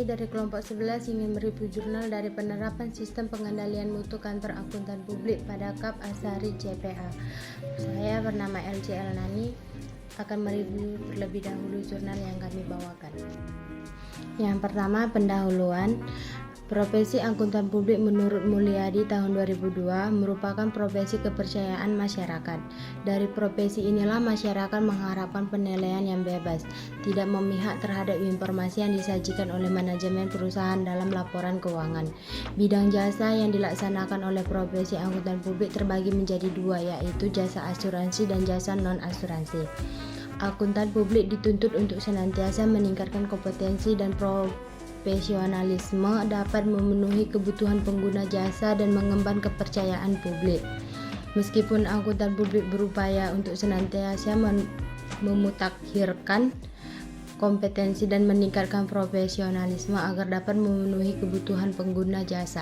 dari kelompok 11 ingin mereview jurnal dari penerapan sistem pengendalian mutu kantor akuntan publik pada KAP Asari CPA. Saya bernama LJ Elnani akan mereview terlebih dahulu jurnal yang kami bawakan. Yang pertama, pendahuluan. Profesi akuntan publik menurut Mulyadi tahun 2002 merupakan profesi kepercayaan masyarakat. Dari profesi inilah masyarakat mengharapkan penilaian yang bebas, tidak memihak terhadap informasi yang disajikan oleh manajemen perusahaan dalam laporan keuangan. Bidang jasa yang dilaksanakan oleh profesi akuntan publik terbagi menjadi dua, yaitu jasa asuransi dan jasa non-asuransi. Akuntan publik dituntut untuk senantiasa meningkatkan kompetensi dan profesionalisme, dapat memenuhi kebutuhan pengguna jasa dan mengemban kepercayaan publik. Meskipun akuntan publik berupaya untuk senantiasa memutakhirkan kompetensi dan meningkatkan profesionalisme agar dapat memenuhi kebutuhan pengguna jasa.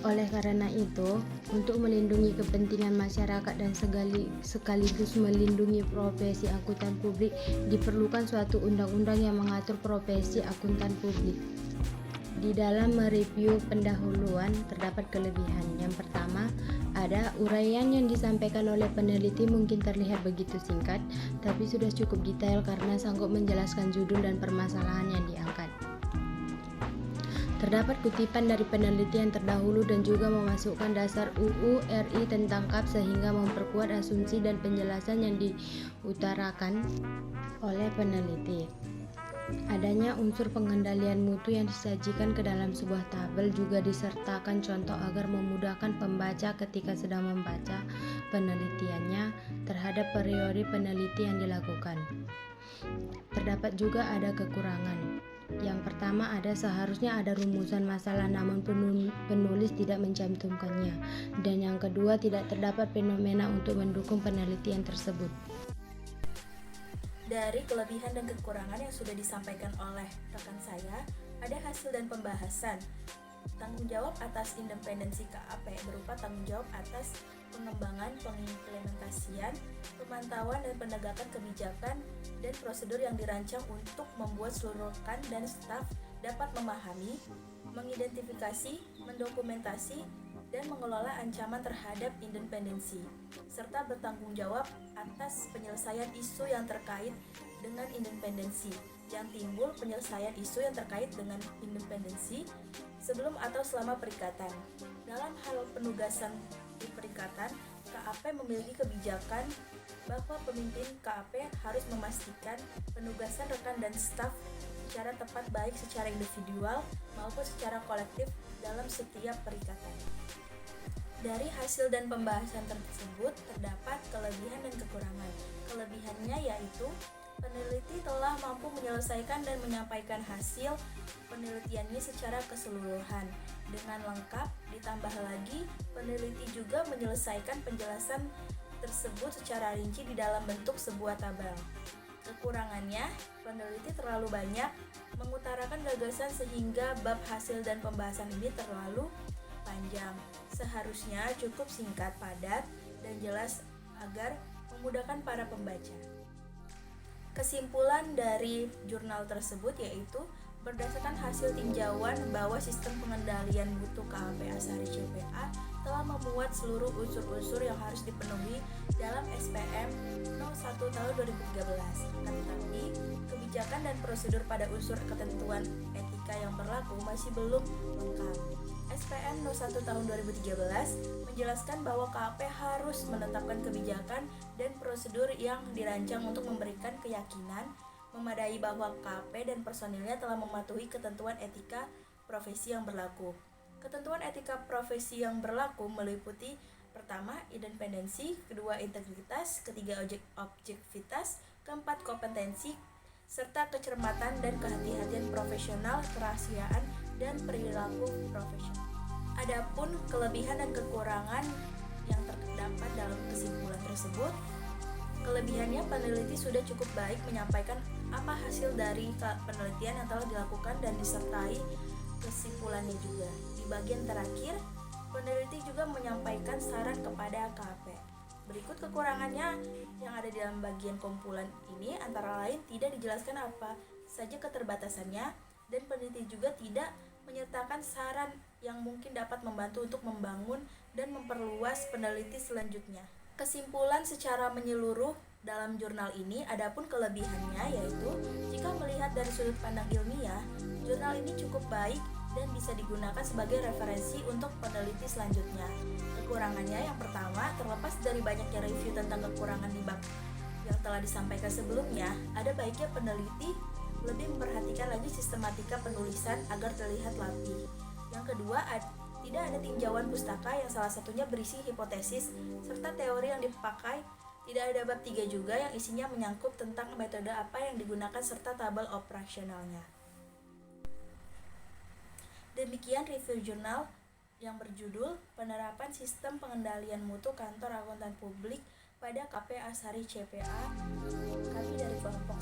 Oleh karena itu, untuk melindungi kepentingan masyarakat dan sekaligus melindungi profesi akuntan publik, diperlukan suatu undang-undang yang mengatur profesi akuntan publik. Di dalam mereview pendahuluan terdapat kelebihan. Yang pertama, ada uraian yang disampaikan oleh peneliti mungkin terlihat begitu singkat, tapi sudah cukup detail karena sanggup menjelaskan judul dan permasalahan yang diangkat. Terdapat kutipan dari penelitian terdahulu dan juga memasukkan dasar UU RI tentang KAP sehingga memperkuat asumsi dan penjelasan yang diutarakan oleh peneliti. Adanya unsur pengendalian mutu yang disajikan ke dalam sebuah tabel juga disertakan contoh agar memudahkan pembaca ketika sedang membaca penelitiannya terhadap periode peneliti yang dilakukan. Terdapat juga ada kekurangan. Yang pertama, seharusnya ada rumusan masalah namun penulis tidak mencantumkannya. Dan yang kedua, tidak terdapat fenomena untuk mendukung penelitian tersebut. Dari kelebihan dan kekurangan yang sudah disampaikan oleh rekan saya, ada hasil dan pembahasan. Tanggung jawab atas independensi KAP berupa tanggung jawab atas pengembangan, pengimplementasian, pemantauan dan penegakan kebijakan dan prosedur yang dirancang untuk membuat seluruh rekan dan staf dapat memahami, mengidentifikasi, mendokumentasi, dan mengelola ancaman terhadap independensi, serta bertanggung jawab atas penyelesaian isu yang terkait dengan independensi yang timbul penyelesaian isu yang terkait dengan independensi sebelum atau selama perikatan. Dalam hal penugasan di perikatan, KAP memiliki kebijakan bahwa pemimpin KAP harus memastikan penugasan rekan dan staf secara tepat baik secara individual maupun secara kolektif dalam setiap perikatan. Dari hasil dan pembahasan tersebut terdapat kelebihan dan kekurangan. Kelebihannya yaitu peneliti telah mampu menyelesaikan dan menyampaikan hasil penelitiannya secara keseluruhan dengan lengkap, ditambah lagi peneliti juga menyelesaikan penjelasan tersebut secara rinci di dalam bentuk sebuah tabel. Kekurangannya, peneliti terlalu banyak mengutarakan gagasan sehingga bab hasil dan pembahasan ini terlalu panjang. Seharusnya cukup singkat, padat, dan jelas agar memudahkan para pembaca. Kesimpulan dari jurnal tersebut yaitu berdasarkan hasil tinjauan bahwa sistem pengendalian mutu KAP Asari CPA telah memuat seluruh unsur-unsur yang harus dipenuhi dalam SPM 01 tahun 2013. Tetapi, kebijakan dan prosedur pada unsur ketentuan etika yang berlaku masih belum lengkap. SPM 01 tahun 2013 menjelaskan bahwa KAP harus menetapkan kebijakan dan prosedur yang dirancang untuk memberikan keyakinan memadai bahwa KAP dan personilnya telah mematuhi ketentuan etika profesi yang berlaku. Ketentuan etika profesi yang berlaku meliputi pertama, independensi, kedua, integritas, ketiga, objektivitas, keempat, kompetensi, serta kecermatan dan kehati-hatian profesional, kerahasiaan, dan perilaku profesional. Adapun kelebihan dan kekurangan yang terdapat dalam kesimpulan tersebut, kelebihannya peneliti sudah cukup baik menyampaikan apa hasil dari penelitian yang telah dilakukan dan disertai kesimpulannya juga. Di bagian terakhir, peneliti juga menyampaikan saran kepada KAP. Berikut kekurangannya yang ada di dalam bagian kumpulan ini antara lain tidak dijelaskan apa saja keterbatasannya dan peneliti juga tidak menyertakan saran yang mungkin dapat membantu untuk membangun dan memperluas peneliti selanjutnya. Kesimpulan secara menyeluruh dalam jurnal ini adapun kelebihannya yaitu jika melihat dari sudut pandang ilmiah, jurnal ini cukup baik dan bisa digunakan sebagai referensi untuk peneliti selanjutnya. Kekurangannya yang pertama, terlepas dari banyaknya review tentang kekurangan di bab yang telah disampaikan sebelumnya, ada baiknya peneliti lebih memperhatikan lagi sistematika penulisan agar terlihat rapi. Yang kedua, tidak ada tinjauan pustaka yang salah satunya berisi hipotesis serta teori yang dipakai. Tidak ada bab 3 juga yang isinya menyangkut tentang metode apa yang digunakan serta tabel operasionalnya. Demikian review jurnal yang berjudul Penerapan Sistem Pengendalian Mutu Kantor Akuntan Publik pada KP Asari CPA. Kami dari kelompok